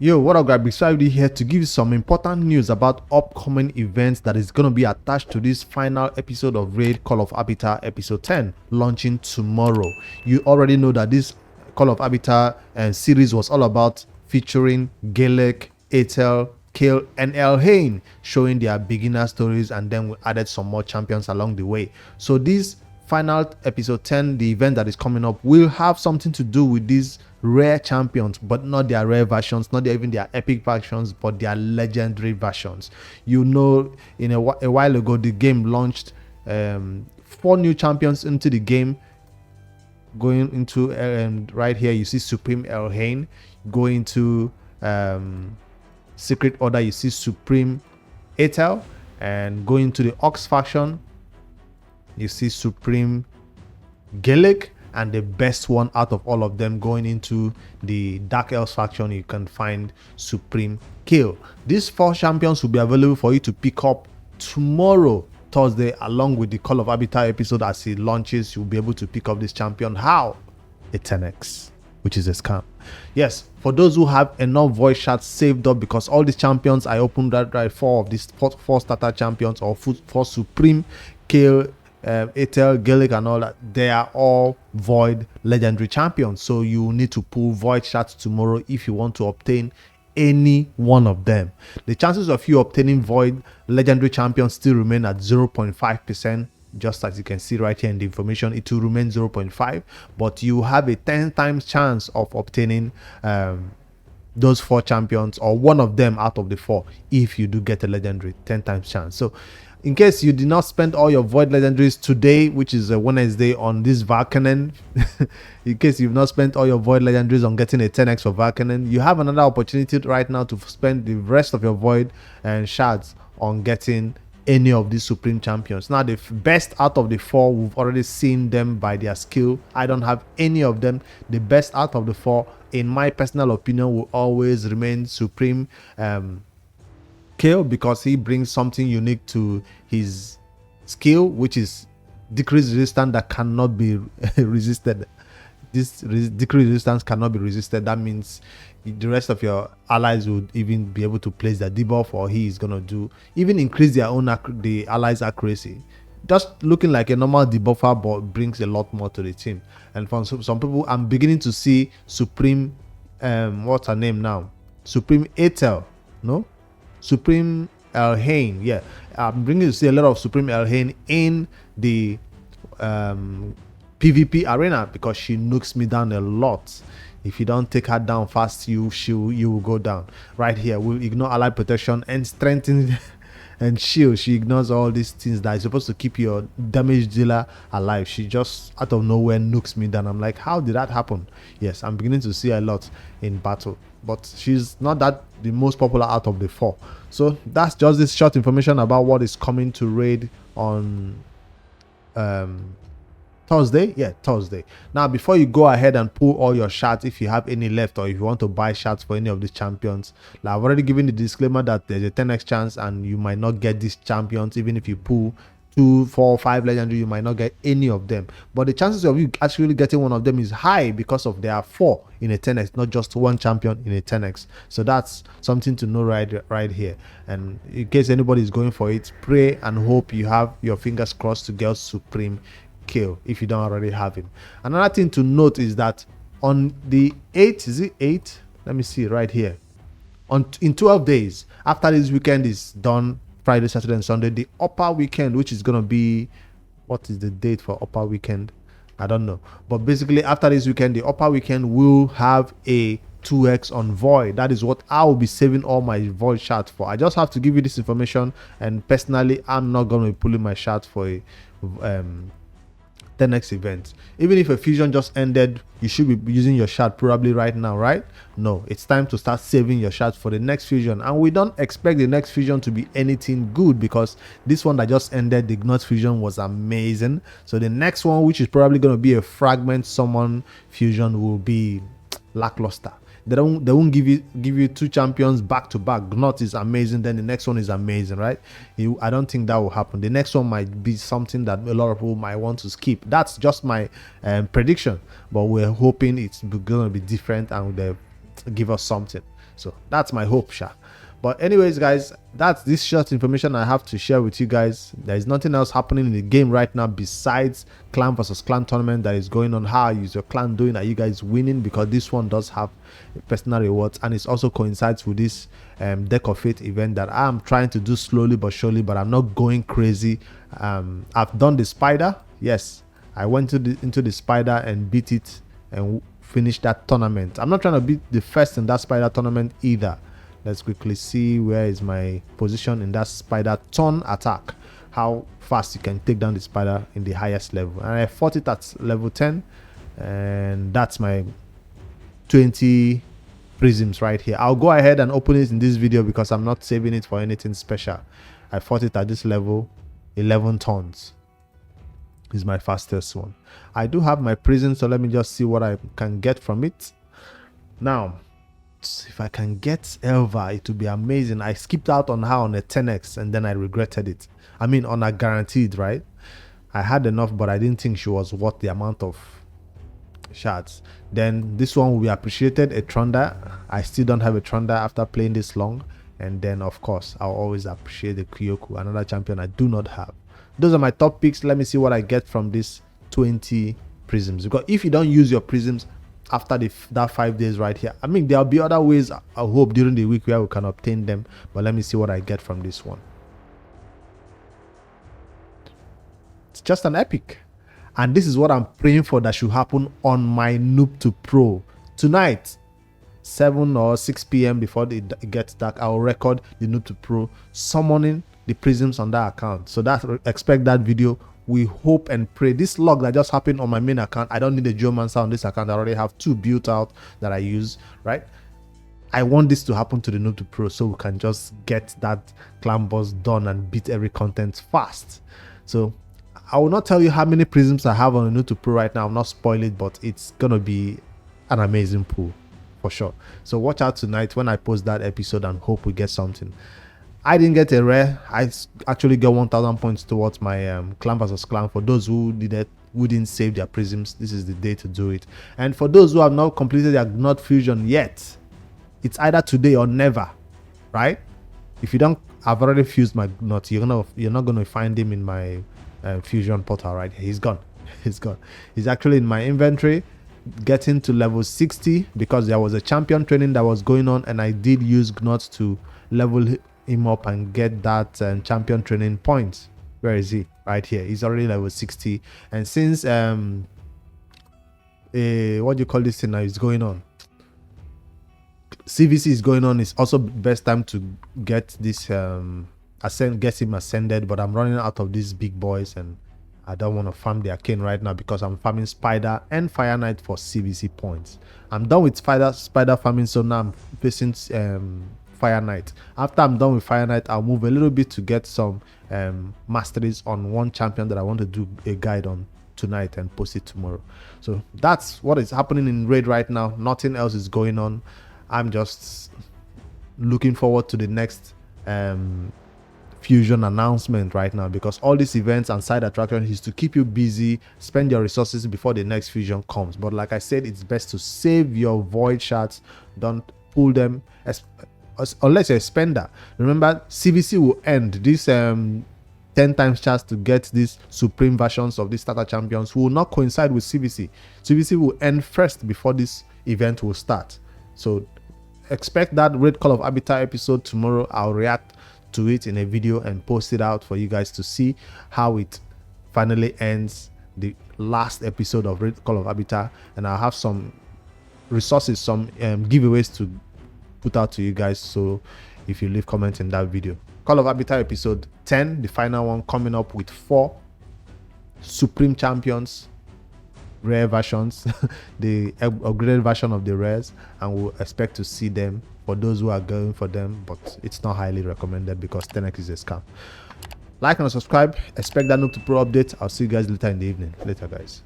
Yo, what up, guys? Beside here to give you some important news about upcoming events that is going to be attached to this final episode of Raid Call of Arbiter episode 10 launching tomorrow. You already know that this Call of Arbiter series was all about featuring Galek, Athel, Kael, and Elhain, showing their beginner stories, and then we added some more champions along the way. So this final episode 10, the event that is coming up, will have something to do with these rare champions, but not their rare versions, not even their epic versions, but their legendary versions. You know, in a while ago, the game launched 4 new champions into the game. Going into right here, you see Supreme Elhain. Going to Secret Order, you see Supreme Athel, and going to the Ox faction, you see Supreme Galek, and the best one out of all of them going into the Dark Elves faction, you can find Supreme Kael. These 4 champions will be available for you to pick up tomorrow, Thursday, along with the Call of Arbiter episode. As it launches, you'll be able to pick up this champion. How? A 10x, which is a scam. Yes, for those who have enough voice shards saved up, because all these champions I opened right 4 of these 4 starter champions, or 4 Supreme Kael, Athel, Galek, and all that, they are all void legendary champions. So you need to pull void shards tomorrow if you want to obtain any one of them. The chances of you obtaining void legendary champions still remain at 0.5%. Just as you can see right here in the information, it will remain 0.5, but you have a 10 times chance of obtaining those 4 champions, or one of them out of the 4, if you do get a legendary. 10 times chance. So in case you did not spend all your void legendaries today, which is a Wednesday, on this Varkanen, in case you've not spent all your void legendaries on getting a 10x for Varkanen, you have another opportunity right now to spend the rest of your void and shards on getting any of these supreme champions. Now, the best out of the 4, we've already seen them by their skill. I don't have any of them. The best out of the 4, in my personal opinion, will always remain Supreme Kael, because he brings something unique to his skill, which is decreased resistance that cannot be resisted. This decreased resistance cannot be resisted. That means the rest of your allies would even be able to place the debuff, or he is gonna do even increase their own the allies' accuracy. Just looking like a normal debuffer, but brings a lot more to the team. And for some people, I'm beginning to see Supreme what's her name now? Supreme Athel, no? Supreme Elhain, yeah. I'm bringing to see a lot of Supreme Elhain in the PvP arena, because she nukes me down a lot. If you don't take her down fast, you will go down. Right here, we'll ignore ally protection and strengthen and shield. She ignores all these things that is supposed to keep your damage dealer alive. She just out of nowhere nukes me down. I'm like, how did that happen? Yes, I'm beginning to see a lot in battle, but she's not that the most popular out of the 4. So that's just this short information about what is coming to Raid on Thursday. Yeah, Thursday. Now, before you go ahead and pull all your shards, if you have any left, or if you want to buy shards for any of these champions, like I've already given the disclaimer that there's a 10x chance and you might not get these champions. Even if you pull 2, 4, 5 legendary, you might not get any of them. But the chances of you actually getting one of them is high, because of there are 4 in a 10x, not just 1 champion in a 10x. So that's something to know right here. And in case anybody is going for it, pray and hope you have your fingers crossed to get Supreme Kael if you don't already have him. Another thing to note is that on the 8th, is it 8? Let me see right here. In 12 days after this weekend is done, Friday, Saturday, and Sunday, the upper weekend, which is gonna be, what is the date for upper weekend? I don't know. But basically, after this weekend, the upper weekend will have a 2x on void. That is what I will be saving all my void shards for. I just have to give you this information, and personally, I'm not gonna be pulling my shards for a 10x event. Even if a fusion just ended, you should be using your shard probably right now, right? No, it's time to start saving your shards for the next fusion. And we don't expect the next fusion to be anything good, because this one that just ended, the Gnot fusion, was amazing. So the next one, which is probably going to be a fragment summon fusion, will be lackluster. They won't give you 2 champions back to back. Gnot is amazing, then the next one is amazing, right? I don't think that will happen. The next one might be something that a lot of people might want to skip. That's just my prediction, but we're hoping it's gonna be different and they'll give us something. So that's my hope, sha. But anyways, guys, that's this short information I have to share with you guys. There is nothing else happening in the game right now besides clan versus clan tournament that is going on. How is your clan doing? Are you guys winning? Because this one does have personal rewards, and it also coincides with this deck of fate event that I'm trying to do slowly but surely, but I'm not going crazy. I've done the spider. Yes, I went into the spider and beat it and finished that tournament. I'm not trying to beat the first in that spider tournament either. Let's quickly see where is my position in that spider turn attack, how fast you can take down the spider in the highest level. And I fought it at level 10, and that's my 20 prisms right here. I'll go ahead and open it in this video because I'm not saving it for anything special. I fought it at this level 11 turns. Is my fastest one. I do have my prism, so let me just see what I can get from it. Now, if I can get Elva, it would be amazing. I skipped out on her on a 10x and then I regretted it. I mean, on a guaranteed, right? I had enough, but I didn't think she was worth the amount of shards. Then this one will be appreciated. A Trunda. I still don't have a Trunda after playing this long. And then, of course, I'll always appreciate the Kyoku, another champion I do not have. Those are my top picks. Let me see what I get from these 20 prisms. Because if you don't use your prisms after that 5 days right here, I mean, there'll be other ways I hope during the week where we can obtain them. But let me see what I get from this one. It's just an epic. And this is what I'm praying for that should happen on my Noob to Pro. Tonight, 7 or 6 p.m. before it gets dark, I'll record the Noob to Pro summoning the prisms on that account. So expect that video. We hope and pray. This log that just happened on my main account, I don't need a geomancer on this account. I already have 2 built out that I use, right? I want this to happen to the Noob to Pro so we can just get that clan boss done and beat every content fast. So I will not tell you how many prisms I have on the Noob to Pro right now. I'll not spoil it, but it's gonna be an amazing pool for sure. So watch out tonight when I post that episode and hope we get something. I didn't get a rare. I actually got 1,000 points towards my clan versus clan. For those who didn't save their prisms, this is the day to do it. And for those who have not completed their Gnot fusion yet, it's either today or never, right? If you don't, I've already fused my Gnot. You're not gonna find him in my fusion portal right here. He's gone. He's gone. He's actually in my inventory, getting to level 60 because there was a champion training that was going on, and I did use Gnot to level him up and get that champion training points. Where is he? Right here. He's already level 60. And since what do you call this thing now is going on, CVC is going on, it's also best time to get this get him ascended. But I'm running out of these big boys and I don't want to farm the arcane right now because I'm farming spider and fire knight for CVC points. I'm done with spider farming, so now I'm facing Fire Knight. After I'm done with Fire Knight, I'll move a little bit to get some masteries on one champion that I want to do a guide on tonight and post it tomorrow. So that's what is happening in raid right now. Nothing else is going on. I'm just looking forward to the next fusion announcement right now, because all these events and side attractions is to keep you busy, spend your resources before the next fusion comes. But like I said, it's best to save your void shards. Don't pull them unless you're a spender. Remember, CVC will end this 10 times chance to get these supreme versions of these starter champions who will not coincide with CVC. CVC will end first before this event will start. So expect that Raid Call of Arbiter episode tomorrow. I'll react to it in a video and post it out for you guys to see how it finally ends, the last episode of Raid Call of Arbiter. And I'll have some resources, some giveaways to put out to you guys, so if you leave comments in that video. Call of Arbiter episode 10, the final one, coming up with 4 supreme champions, rare versions, the upgraded version of the rares, and we'll expect to see them for those who are going for them, but it's not highly recommended because 10x is a scam. Like and subscribe. Expect that Noob to Pro update. I'll see you guys later in the evening. Later, guys.